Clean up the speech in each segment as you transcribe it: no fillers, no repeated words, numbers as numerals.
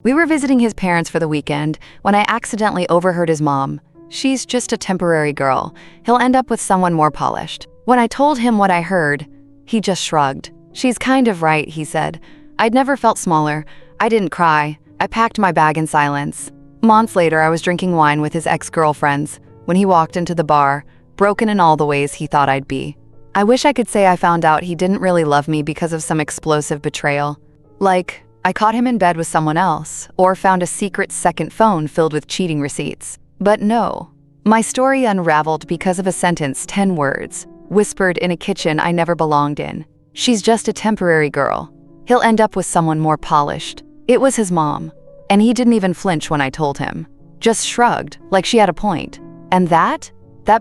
We were visiting his parents for the weekend when I accidentally overheard his mom. "She's just a temporary girl. He'll end up with someone more polished." When I told him what I heard, he just shrugged. "She's kind of right," he said. I'd never felt smaller. I didn't cry. I packed my bag in silence. Months later, I was drinking wine with his ex-girlfriends when he walked into the bar, broken in all the ways he thought I'd be. I wish I could say I found out he didn't really love me because of some explosive betrayal. Like, I caught him in bed with someone else, or found a secret second phone filled with cheating receipts. But no. My story unraveled because of a sentence, 10 words, whispered in a kitchen I never belonged in. "She's just a temporary girl. He'll end up with someone more polished." It was his mom, and he didn't even flinch when I told him. Just shrugged, like she had a point. And that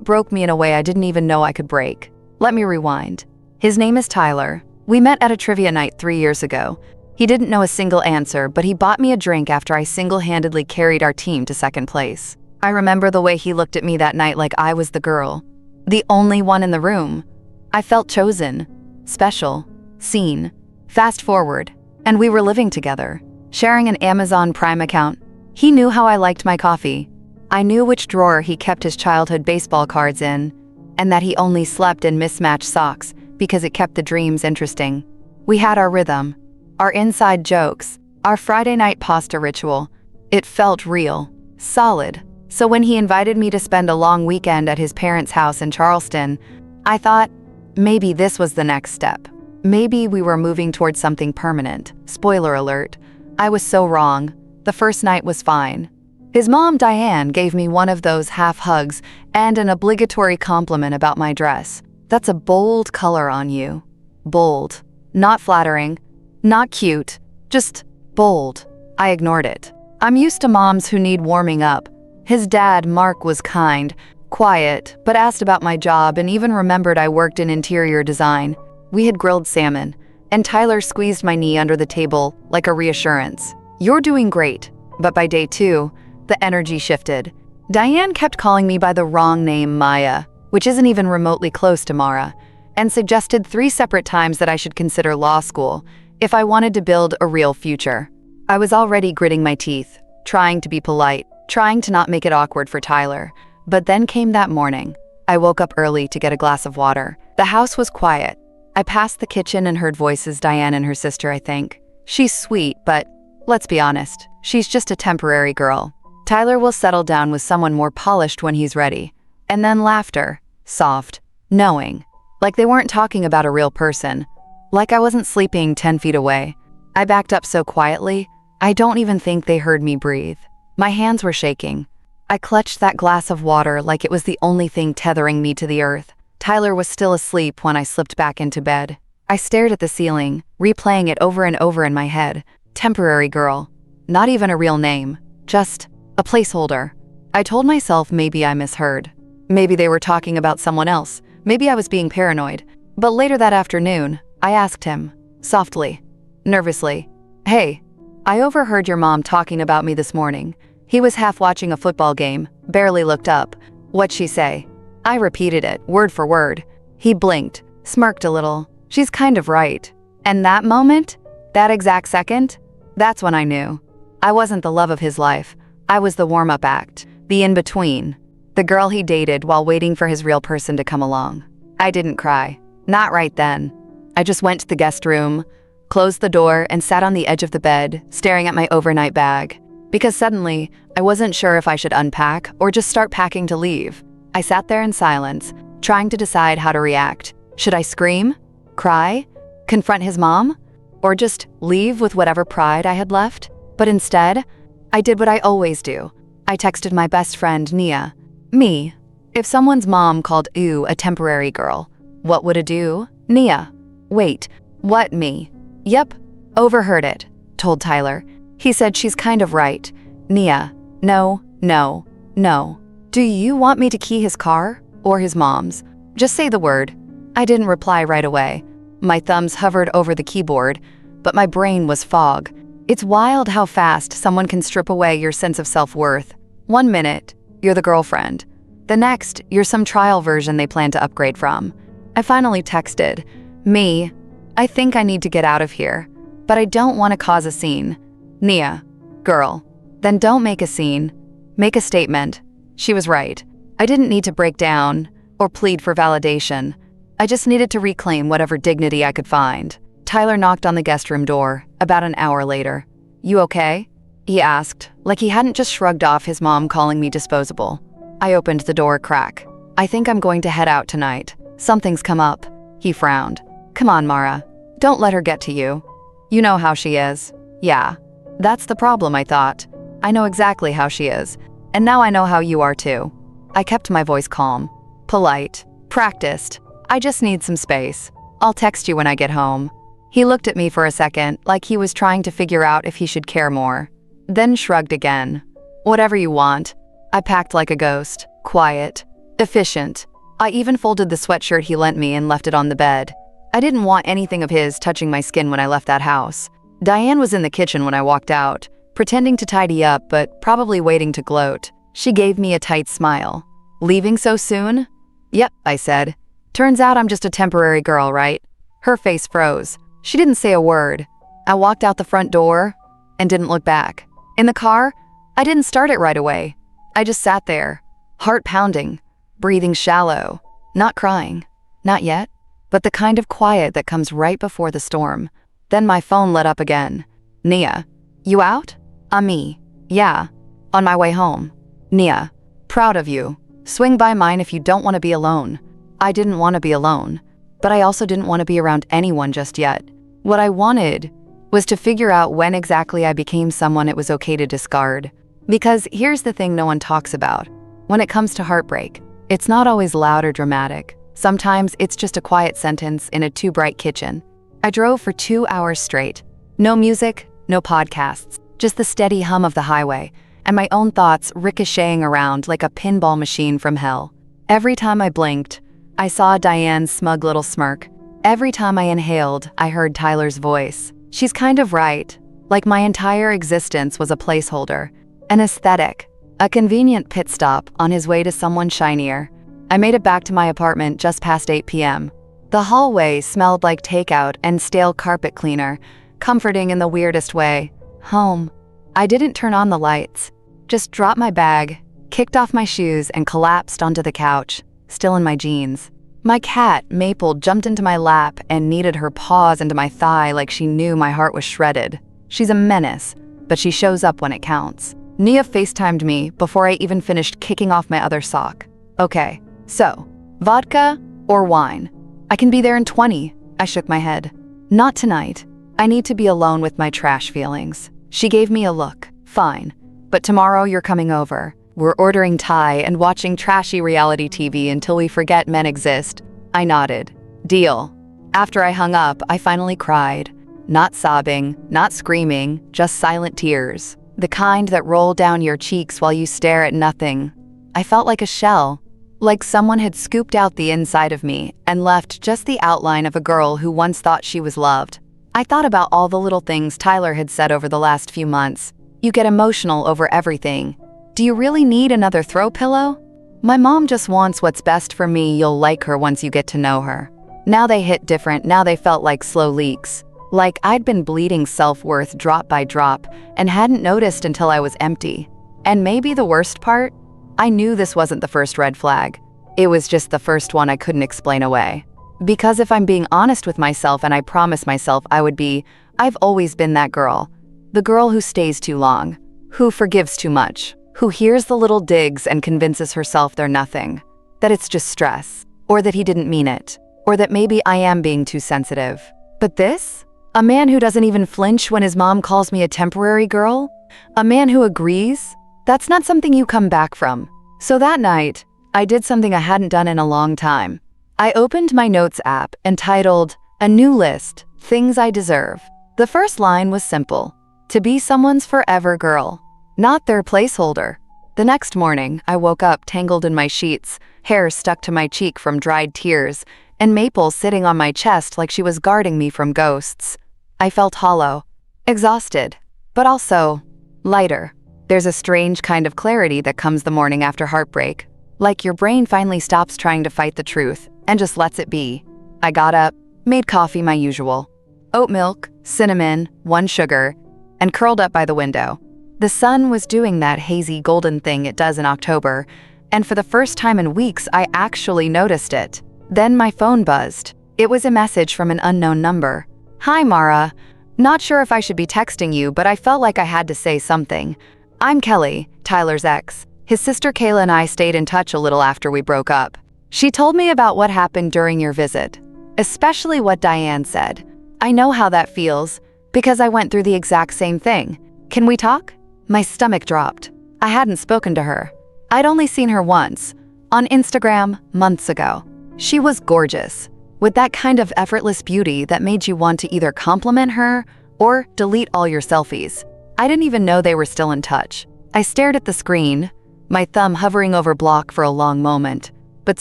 broke me in a way I didn't even know I could break. Let me rewind. His name is Tyler. We met at a trivia night 3 years ago. He didn't know a single answer, but he bought me a drink after I single-handedly carried our team to second place. I remember the way he looked at me that night like I was the girl, the only one in the room. I felt chosen, special, seen. Fast forward, and we were living together, sharing an Amazon Prime account. He knew how I liked my coffee. I knew which drawer he kept his childhood baseball cards in, and that he only slept in mismatched socks because it kept the dreams interesting. We had our rhythm, our inside jokes, our Friday night pasta ritual. It felt real, solid. So when he invited me to spend a long weekend at his parents' house in Charleston, I thought, maybe this was the next step. Maybe we were moving towards something permanent. Spoiler alert, I was so wrong. The first night was fine. His mom, Diane, gave me one of those half hugs and an obligatory compliment about my dress. "That's a bold color on you." Bold. Not flattering. Not cute. Just bold. I ignored it. I'm used to moms who need warming up. His dad, Mark, was kind, quiet, but asked about my job and even remembered I worked in interior design. We had grilled salmon, and Tyler squeezed my knee under the table like a reassurance. "You're doing great." But by day 2, the energy shifted. Diane kept calling me by the wrong name, Maya, which isn't even remotely close to Mara, and suggested 3 separate times that I should consider law school if I wanted to build a real future. I was already gritting my teeth, trying to be polite, trying to not make it awkward for Tyler. But then came that morning. I woke up early to get a glass of water. The house was quiet. I passed the kitchen and heard voices, Diane and her sister, I think. She's sweet, but let's be honest, she's just a temporary girl. Tyler will settle down with someone more polished when he's ready. And then laughter, soft, knowing, like they weren't talking about a real person. Like I wasn't sleeping 10 feet away. I backed up so quietly, I don't even think they heard me breathe. My hands were shaking. I clutched that glass of water like it was the only thing tethering me to the earth. Tyler was still asleep when I slipped back into bed. I stared at the ceiling, replaying it over and over in my head. Temporary girl. Not even a real name. Just a placeholder. I told myself maybe I misheard. Maybe they were talking about someone else. Maybe I was being paranoid. But later that afternoon, I asked him, softly, nervously, "Hey, I overheard your mom talking about me this morning." He was half watching a football game, barely looked up. "What'd she say?" I repeated it, word for word. He blinked, smirked a little. "She's kind of right." And that moment, that exact second, that's when I knew. I wasn't the love of his life. I was the warm-up act, the in-between, the girl he dated while waiting for his real person to come along. I didn't cry. Not right then. I just went to the guest room, closed the door, and sat on the edge of the bed, staring at my overnight bag. Because suddenly, I wasn't sure if I should unpack or just start packing to leave. I sat there in silence, trying to decide how to react. Should I scream? Cry? Confront his mom? Or just leave with whatever pride I had left? But instead, I did what I always do. I texted my best friend, Nia. Me. If someone's mom called you a temporary girl, what would it do? Nia. Wait, what, me? Yep, overheard it, told Tyler. He said she's kind of right. Nia. No, no, no. Do you want me to key his car? Or his mom's? Just say the word. I didn't reply right away. My thumbs hovered over the keyboard, but my brain was fog. It's wild how fast someone can strip away your sense of self-worth. 1 minute, you're the girlfriend. The next, you're some trial version they plan to upgrade from. I finally texted, "Me, I think I need to get out of here, but I don't want to cause a scene. Nia, Girl. Then don't make a scene. Make a statement. She was right. I didn't need to break down or plead for validation. I just needed to reclaim whatever dignity I could find. Tyler knocked on the guest room door about an hour later. You okay? He asked, like he hadn't just shrugged off his mom calling me disposable. I opened the door a crack. I think I'm going to head out tonight. Something's come up. He frowned. Come on, Mara. Don't let her get to you. You know how she is. Yeah. That's the problem, I thought. I know exactly how she is. And now I know how you are too. I kept my voice calm, polite, practiced. I just need some space. I'll text you when I get home. He looked at me for a second, like he was trying to figure out if he should care more. Then shrugged again. Whatever you want. I packed like a ghost, quiet, efficient. I even folded the sweatshirt he lent me and left it on the bed. I didn't want anything of his touching my skin when I left that house. Diane was in the kitchen when I walked out, pretending to tidy up but probably waiting to gloat. She gave me a tight smile. Leaving so soon? Yep, I said. Turns out I'm just a temporary girl, right? Her face froze. She didn't say a word. I walked out the front door and didn't look back. In the car, I didn't start it right away. I just sat there, heart pounding, breathing shallow, not crying, not yet, but the kind of quiet that comes right before the storm. Then my phone lit up again. Nia, you out? Me. Yeah, on my way home. Nia, proud of you. Swing by mine if you don't want to be alone. I didn't want to be alone, but I also didn't want to be around anyone just yet. What I wanted was to figure out when exactly I became someone it was okay to discard. Because here's the thing no one talks about. When it comes to heartbreak, it's not always loud or dramatic. Sometimes it's just a quiet sentence in a too bright kitchen. I drove for 2 hours straight. No music, no podcasts, just the steady hum of the highway, and my own thoughts ricocheting around like a pinball machine from hell. Every time I blinked, I saw Diane's smug little smirk. Every time I inhaled, I heard Tyler's voice. She's kind of right. Like my entire existence was a placeholder, an aesthetic, a convenient pit stop on his way to someone shinier. I made it back to my apartment just past 8 p.m. The hallway smelled like takeout and stale carpet cleaner, comforting in the weirdest way. Home. I didn't turn on the lights. Just dropped my bag, kicked off my shoes, and collapsed onto the couch, still in my jeans. My cat, Maple, jumped into my lap and kneaded her paws into my thigh like she knew my heart was shredded. She's a menace, but she shows up when it counts. Nia FaceTimed me before I even finished kicking off my other sock. Okay, so, vodka or wine? I can be there in 20. I shook my head. Not tonight. I need to be alone with my trash feelings. She gave me a look. Fine. But tomorrow you're coming over. We're ordering Thai and watching trashy reality TV until we forget men exist. I nodded. Deal. After I hung up, I finally cried. Not sobbing, not screaming, just silent tears. The kind that roll down your cheeks while you stare at nothing. I felt like a shell. Like someone had scooped out the inside of me and left just the outline of a girl who once thought she was loved. I thought about all the little things Tyler had said over the last few months. You get emotional over everything. Do you really need another throw pillow? My mom just wants what's best for me. You'll like her once you get to know her. Now they hit different. Now they felt like slow leaks. Like I'd been bleeding self-worth drop by drop and hadn't noticed until I was empty. And maybe the worst part? I knew this wasn't the first red flag. It was just the first one I couldn't explain away. Because if I'm being honest with myself, and I promised myself I would be, I've always been that girl. The girl who stays too long, who forgives too much, who hears the little digs and convinces herself they're nothing, that it's just stress, or that he didn't mean it, or that maybe I am being too sensitive. But this? A man who doesn't even flinch when his mom calls me a temporary girl? A man who agrees? That's not something you come back from. So that night, I did something I hadn't done in a long time. I opened my notes app and titled, A New List, Things I Deserve. The first line was simple. To be someone's forever girl, not their placeholder. The next morning, I woke up tangled in my sheets, hair stuck to my cheek from dried tears, and Maple sitting on my chest like she was guarding me from ghosts. I felt hollow, exhausted, but also lighter. There's a strange kind of clarity that comes the morning after heartbreak. Like your brain finally stops trying to fight the truth and just lets it be. I got up, made coffee my usual. Oat milk, cinnamon, 1 sugar, and curled up by the window. The sun was doing that hazy golden thing it does in October, and for the first time in weeks, I actually noticed it. Then my phone buzzed. It was a message from an unknown number. "Hi, Mara. Not sure if I should be texting you, but I felt like I had to say something. I'm Kelly, Tyler's ex. His sister Kayla and I stayed in touch a little after we broke up. She told me about what happened during your visit, especially what Diane said. I know how that feels, because I went through the exact same thing. Can we talk?" My stomach dropped. I hadn't spoken to her. I'd only seen her once, on Instagram, months ago. She was gorgeous, with that kind of effortless beauty that made you want to either compliment her or delete all your selfies. I didn't even know they were still in touch. I stared at the screen, my thumb hovering over block for a long moment, but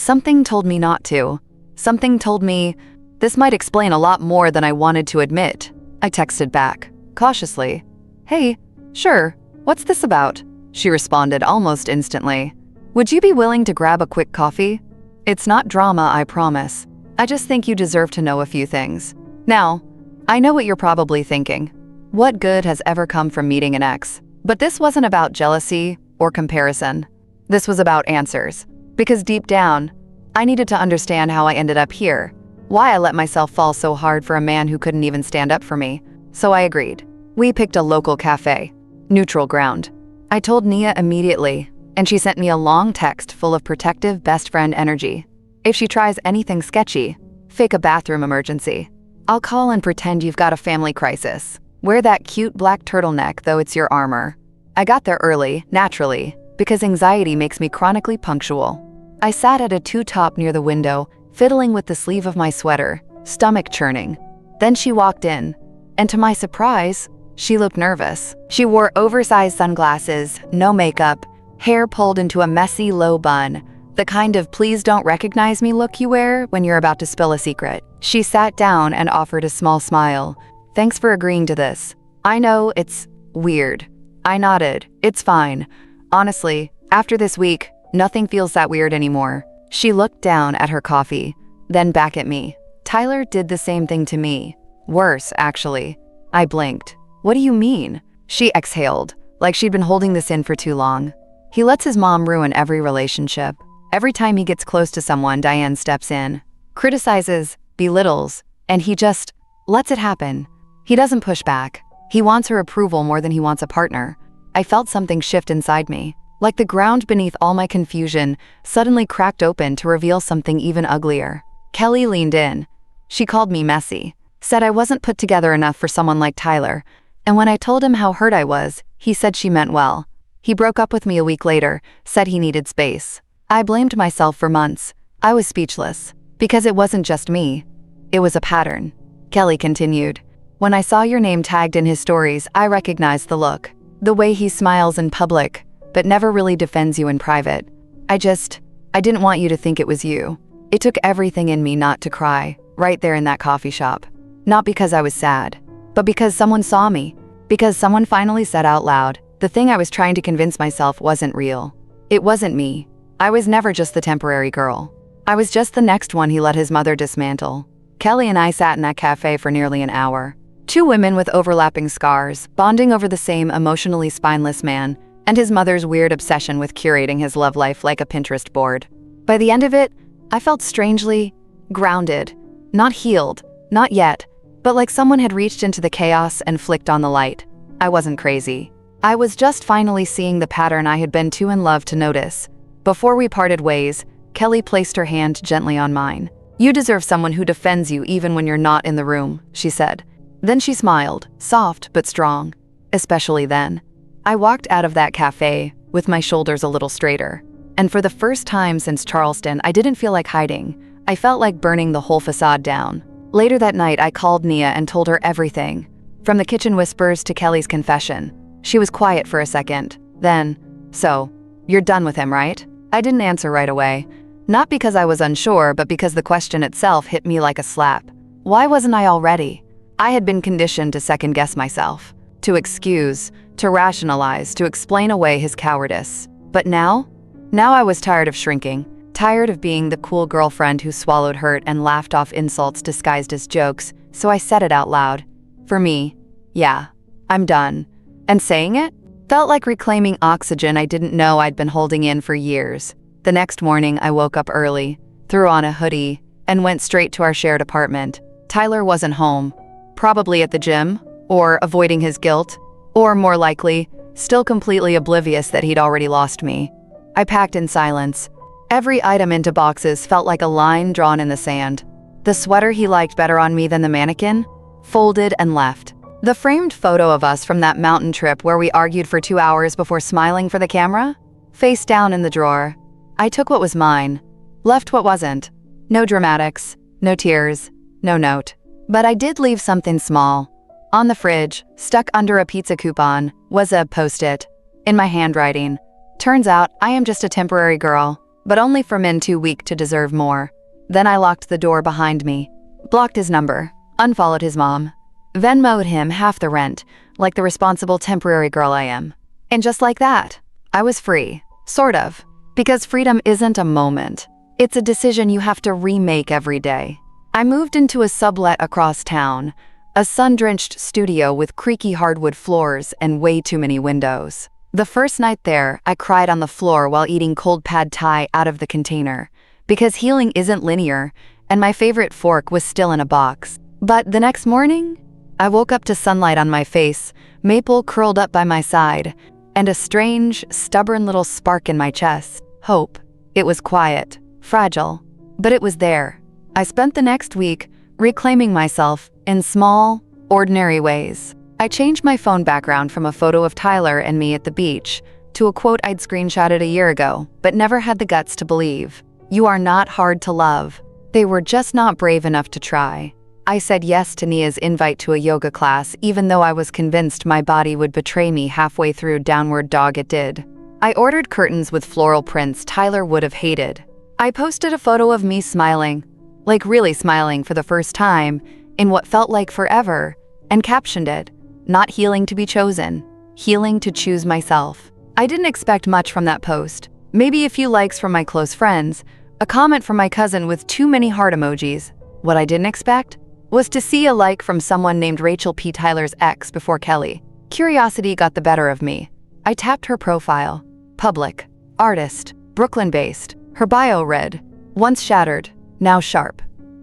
something told me not to. Something told me, this might explain a lot more than I wanted to admit. I texted back, cautiously. "Hey, sure, what's this about?" She responded almost instantly. "Would you be willing to grab a quick coffee? It's not drama, I promise. I just think you deserve to know a few things." Now, I know what you're probably thinking. What good has ever come from meeting an ex? But this wasn't about jealousy or comparison. This was about answers. Because deep down, I needed to understand how I ended up here, why I let myself fall so hard for a man who couldn't even stand up for me. So I agreed. We picked a local cafe, neutral ground. I told Nia immediately, and she sent me a long text full of protective best friend energy. If she tries anything sketchy, fake a bathroom emergency. I'll call and pretend you've got a family crisis. Wear that cute black turtleneck, though it's your armor. I got there early, naturally, because anxiety makes me chronically punctual. I sat at a two-top near the window, fiddling with the sleeve of my sweater, stomach churning. Then she walked in, and to my surprise, she looked nervous. She wore oversized sunglasses, no makeup, hair pulled into a messy low bun, the kind of please don't recognize me look you wear when you're about to spill a secret. She sat down and offered a small smile. "Thanks for agreeing to this. I know it's weird." I nodded. "It's fine. Honestly, after this week, nothing feels that weird anymore." She looked down at her coffee, then back at me. "Tyler did the same thing to me. Worse, actually." I blinked. "What do you mean?" She exhaled, like she'd been holding this in for too long. "He lets his mom ruin every relationship. Every time he gets close to someone, Diane steps in, criticizes, belittles, and he just lets it happen. He doesn't push back. He wants her approval more than he wants a partner." I felt something shift inside me, like the ground beneath all my confusion suddenly cracked open to reveal something even uglier. Kelly leaned in. She called me messy, said I wasn't put together enough for someone like Tyler, and when I told him how hurt I was, he said she meant well. He broke up with me a week later, said he needed space. I blamed myself for months. I was speechless, because it wasn't just me. It was a pattern. Kelly continued. "When I saw your name tagged in his stories, I recognized the look. The way he smiles in public, but never really defends you in private. I didn't want you to think it was you. It took everything in me not to cry, right there in that coffee shop. Not because I was sad, but because someone saw me. Because someone finally said out loud, the thing I was trying to convince myself wasn't real. It wasn't me. I was never just the temporary girl. I was just the next one he let his mother dismantle." Kelly and I sat in that cafe for nearly an hour. Two women with overlapping scars, bonding over the same emotionally spineless man, and his mother's weird obsession with curating his love life like a Pinterest board. By the end of it, I felt strangely grounded. Not healed, not yet, but like someone had reached into the chaos and flicked on the light. I wasn't crazy. I was just finally seeing the pattern I had been too in love to notice. Before we parted ways, Kelly placed her hand gently on mine. "You deserve someone who defends you even when you're not in the room," she said. Then she smiled, soft but strong. Especially then. I walked out of that cafe, with my shoulders a little straighter. And for the first time since Charleston, I didn't feel like hiding. I felt like burning the whole facade down. Later that night, I called Nia and told her everything. From the kitchen whispers to Kelly's confession. She was quiet for a second. Then, "So, you're done with him, right?" I didn't answer right away. Not because I was unsure, but because the question itself hit me like a slap. Why wasn't I already? I had been conditioned to second-guess myself, to excuse, to rationalize, to explain away his cowardice. But now I was tired of shrinking, tired of being the cool girlfriend who swallowed hurt and laughed off insults disguised as jokes, so I said it out loud. For me, yeah, I'm done. And saying it Felt like reclaiming oxygen I didn't know I'd been holding in for years. The next morning, I woke up early, threw on a hoodie, and went straight to our shared apartment. Tyler wasn't home, probably at the gym, or avoiding his guilt, or more likely, still completely oblivious that he'd already lost me. I packed in silence. Every item into boxes felt like a line drawn in the sand. The sweater he liked better on me than the mannequin, folded and left. The framed photo of us from that mountain trip where we argued for 2 hours before smiling for the camera, face down in the drawer. I took what was mine, left what wasn't. No dramatics, no tears, no note. But I did leave something small. On the fridge, stuck under a pizza coupon, was a post-it, in my handwriting. Turns out, I am just a temporary girl, but only for men too weak to deserve more. Then I locked the door behind me, blocked his number, unfollowed his mom, Venmo'd him half the rent, like the responsible temporary girl I am. And just like that, I was free. Sort of. Because freedom isn't a moment. It's a decision you have to remake every day. I moved into a sublet across town, a sun-drenched studio with creaky hardwood floors and way too many windows. The first night there, I cried on the floor while eating cold pad thai out of the container, because healing isn't linear, and my favorite fork was still in a box. But the next morning, I woke up to sunlight on my face, Maple curled up by my side, and a strange, stubborn little spark in my chest. Hope. It was quiet, fragile, but it was there. I spent the next week reclaiming myself in small, ordinary ways. I changed my phone background from a photo of Tyler and me at the beach to a quote I'd screenshotted a year ago, but never had the guts to believe. "You are not hard to love." They were just not brave enough to try. I said yes to Nia's invite to a yoga class, even though I was convinced my body would betray me halfway through downward dog it did. I ordered curtains with floral prints Tyler would have hated. I posted a photo of me smiling, like really smiling for the first time, in what felt like forever, and captioned it, "Not healing to be chosen, healing to choose myself." I didn't expect much from that post. Maybe a few likes from my close friends, a comment from my cousin with too many heart emojis. What I didn't expect was to see a like from someone named Rachel P. Tyler's ex before Kelly. Curiosity got the better of me. I tapped her profile. Public. Artist. Brooklyn-based. Her bio read, "Once shattered, now sharp."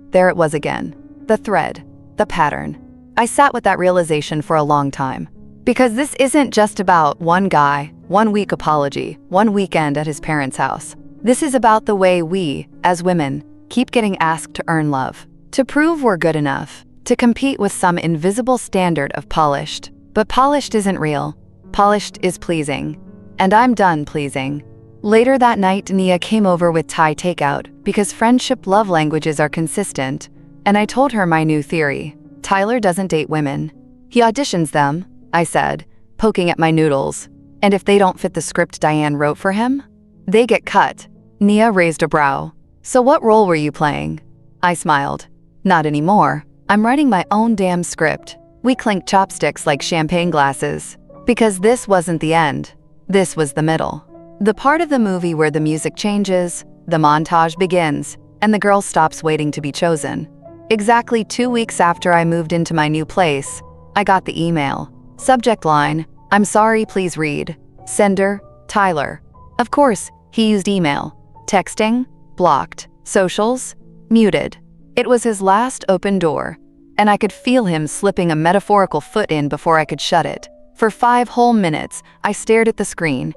There it was again. The thread. The pattern. I sat with that realization for a long time. Because this isn't just about one guy, 1 week apology, 1 weekend at his parents' house. This is about the way we, as women, keep getting asked to earn love. To prove we're good enough, to compete with some invisible standard of polished. But polished isn't real. Polished is pleasing. And I'm done pleasing. Later that night, Nia came over with Thai takeout because friendship love languages are consistent, and I told her my new theory. Tyler doesn't date women. He auditions them, I said, poking at my noodles. And if they don't fit the script Diane wrote for him, they get cut. Nia raised a brow. "So what role were you playing?" I smiled. "Not anymore. I'm writing my own damn script." We clinked chopsticks like champagne glasses. Because this wasn't the end. This was the middle. The part of the movie where the music changes, the montage begins, and the girl stops waiting to be chosen. Exactly 2 weeks after I moved into my new place, I got the email. Subject line, "I'm sorry, please read." Sender, Tyler. Of course, he used email. Texting, blocked. Socials, muted. It was his last open door, and I could feel him slipping a metaphorical foot in before I could shut it. For 5 whole minutes, I stared at the screen.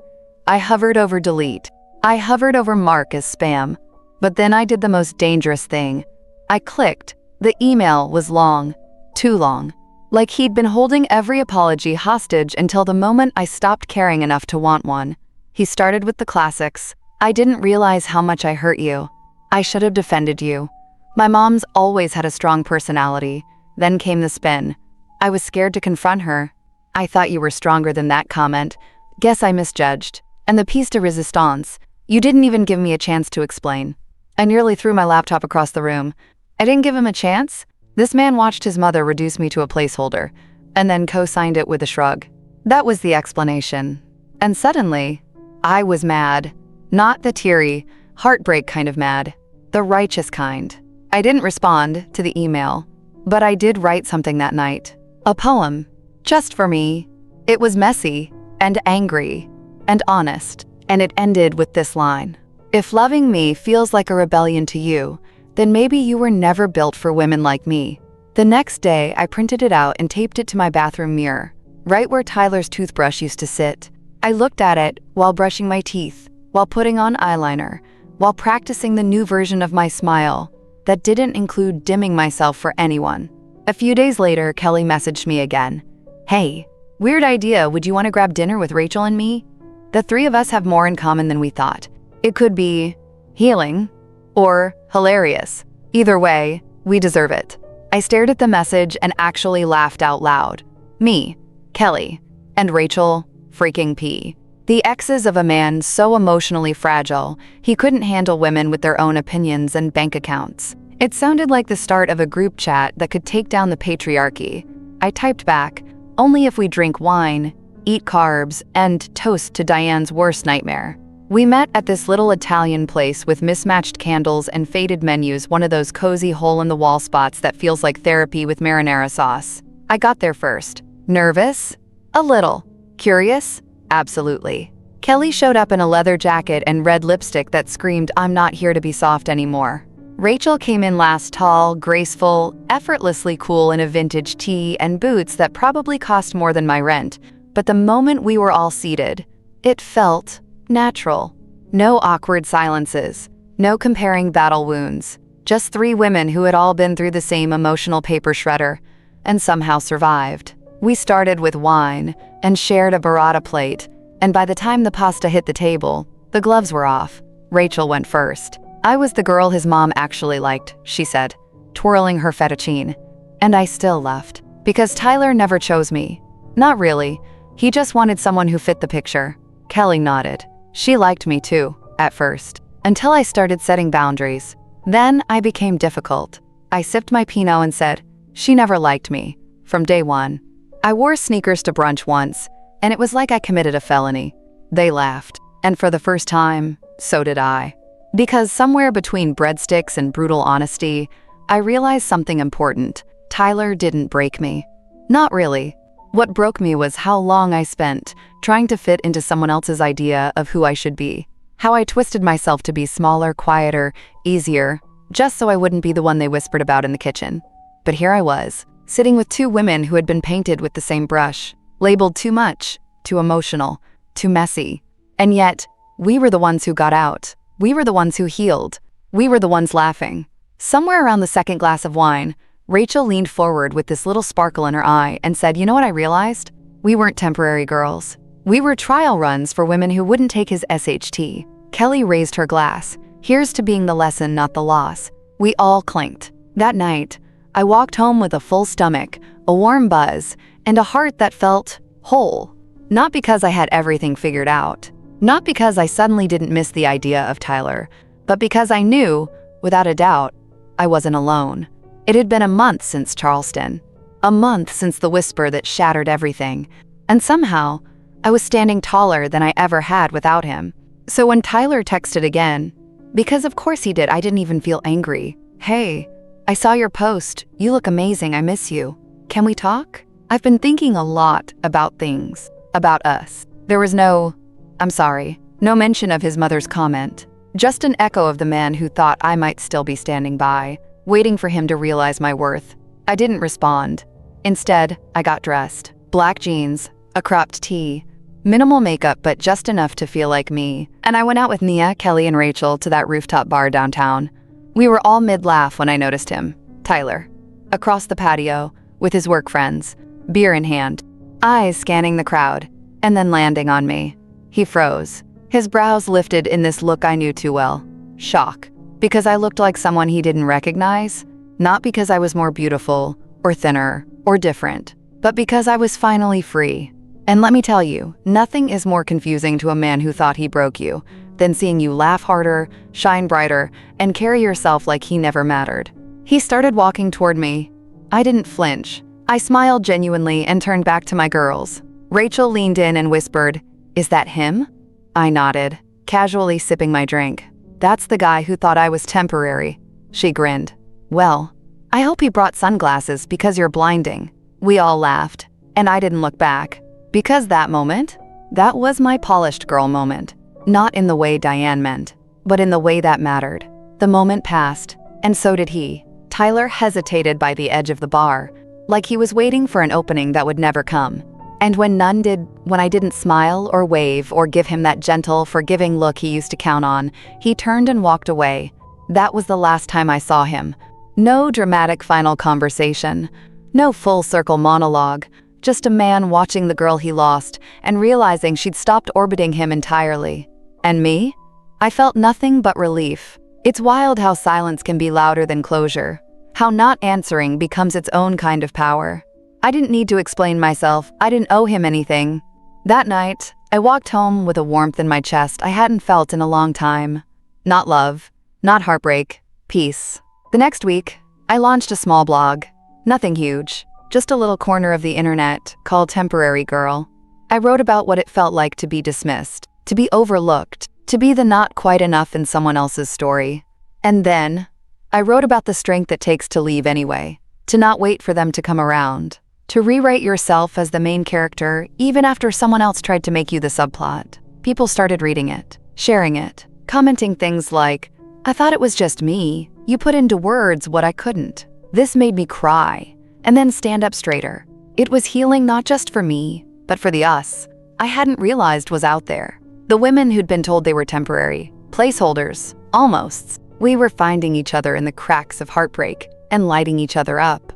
I hovered over delete. I hovered over mark as spam. But then I did the most dangerous thing. I clicked. The email was long. Too long. Like he'd been holding every apology hostage until the moment I stopped caring enough to want one. He started with the classics. "I didn't realize how much I hurt you. I should have defended you. My mom's always had a strong personality." Then came the spin. "I was scared to confront her. I thought you were stronger than that comment. Guess I misjudged." And the piece de resistance. "You didn't even give me a chance to explain." I nearly threw my laptop across the room. I didn't give him a chance? This man watched his mother reduce me to a placeholder, and then co-signed it with a shrug. That was the explanation. And suddenly, I was mad. Not the teary, heartbreak kind of mad. The righteous kind. I didn't respond to the email, but I did write something that night. A poem. Just for me. It was messy. and angry and honest. And it ended with this line: "If loving me feels like a rebellion to you, then maybe you were never built for women like me." The next day, I printed it out and taped it to my bathroom mirror, right where Tyler's toothbrush used to sit. I looked at it while brushing my teeth, while putting on eyeliner, while practicing the new version of my smile that didn't include dimming myself for anyone. A few days later, Kelly messaged me again. "Hey, weird idea, would you want to grab dinner with Rachel and me? The three of us have more in common than we thought. It could be healing or hilarious. Either way, we deserve it." I stared at the message and actually laughed out loud. Me, Kelly, and Rachel freaking P. The exes of a man so emotionally fragile, he couldn't handle women with their own opinions and bank accounts. It sounded like the start of a group chat that could take down the patriarchy. I typed back, "Only if we drink wine, eat carbs, and toast to Diane's worst nightmare." We met at this little Italian place with mismatched candles and faded menus, one of those cozy hole-in-the-wall spots that feels like therapy with marinara sauce. I got there first. Nervous? A little. Curious? Absolutely. Kelly showed up in a leather jacket and red lipstick that screamed, "I'm not here to be soft anymore." Rachel came in last, tall, graceful, effortlessly cool in a vintage tee and boots that probably cost more than my rent. But the moment we were all seated, it felt natural. No awkward silences, no comparing battle wounds, just three women who had all been through the same emotional paper shredder and somehow survived. We started with wine and shared a burrata plate, and by the time the pasta hit the table, the gloves were off. Rachel went first. "I was the girl his mom actually liked," she said, twirling her fettuccine. And I still left. Because Tyler never chose me. Not really. He just wanted someone who fit the picture. Kelly nodded. She liked me too, at first, until I started setting boundaries. Then I became difficult. I sipped my Pinot and said, "She never liked me, from day one." I wore sneakers to brunch once, and it was like I committed a felony. They laughed, and for the first time, so did I. Because somewhere between breadsticks and brutal honesty, I realized something important. Tyler didn't break me. Not really. What broke me was how long I spent trying to fit into someone else's idea of who I should be. How I twisted myself to be smaller, quieter, easier, just so I wouldn't be the one they whispered about in the kitchen. But here I was, sitting with two women who had been painted with the same brush, labeled too much, too emotional, too messy. And yet, we were the ones who got out. We were the ones who healed. We were the ones laughing. Somewhere around the second glass of wine, Rachel leaned forward with this little sparkle in her eye and said, "You know what I realized? We weren't temporary girls. We were trial runs for women who wouldn't take his SHT." Kelly raised her glass. "Here's to being the lesson, not the loss." We all clinked. That night, I walked home with a full stomach, a warm buzz, and a heart that felt whole. Not because I had everything figured out. Not because I suddenly didn't miss the idea of Tyler, but because I knew, without a doubt, I wasn't alone. It had been a month since Charleston. A month since the whisper that shattered everything. And somehow, I was standing taller than I ever had without him. So when Tyler texted again, because of course he did, I didn't even feel angry. "Hey, I saw your post. You look amazing. I miss you. Can we talk?" I've been thinking a lot about things, about us. There was no, "I'm sorry," no mention of his mother's comment. Just an echo of the man who thought I might still be standing by, waiting for him to realize my worth. I didn't respond. Instead, I got dressed. Black jeans, a cropped tee, minimal makeup but just enough to feel like me. And I went out with Nia, Kelly, and Rachel to that rooftop bar downtown. We were all mid-laugh when I noticed him, Tyler, across the patio, with his work friends, beer in hand, eyes scanning the crowd, and then landing on me. He froze. His brows lifted in this look I knew too well. Shock. Because I looked like someone he didn't recognize, not because I was more beautiful, or thinner, or different, but because I was finally free. And let me tell you, nothing is more confusing to a man who thought he broke you than seeing you laugh harder, shine brighter, and carry yourself like he never mattered. He started walking toward me. I didn't flinch. I smiled genuinely and turned back to my girls. Rachel leaned in and whispered, "Is that him?" I nodded, casually sipping my drink. "That's the guy who thought I was temporary." She grinned. "Well, I hope he brought sunglasses because you're blinding." We all laughed, and I didn't look back. Because that moment, That was my polished girl moment. Not in the way Diane meant, but in the way that mattered. The moment passed, and so did he. Tyler hesitated by the edge of the bar, like he was waiting for an opening that would never come. And when I didn't smile or wave or give him that gentle, forgiving look he used to count on, he turned and walked away. That was the last time I saw him. No dramatic final conversation. No full-circle monologue. Just a man watching the girl he lost and realizing she'd stopped orbiting him entirely. And me? I felt nothing but relief. It's wild how silence can be louder than closure. How not answering becomes its own kind of power. I didn't need to explain myself. I didn't owe him anything. That night, I walked home with a warmth in my chest I hadn't felt in a long time. Not love, not heartbreak, peace. The next week, I launched a small blog. Nothing huge, just a little corner of the internet called Temporary Girl. I wrote about what it felt like to be dismissed, to be overlooked, to be the not quite enough in someone else's story. And then, I wrote about the strength it takes to leave anyway, to not wait for them to come around. To rewrite yourself as the main character, even after someone else tried to make you the subplot. People started reading it, sharing it, commenting things like, "I thought it was just me. You put into words what I couldn't." This made me cry, and then stand up straighter. It was healing not just for me, but for the us I hadn't realized was out there. The women who'd been told they were temporary, placeholders, almosts. We were finding each other in the cracks of heartbreak and lighting each other up.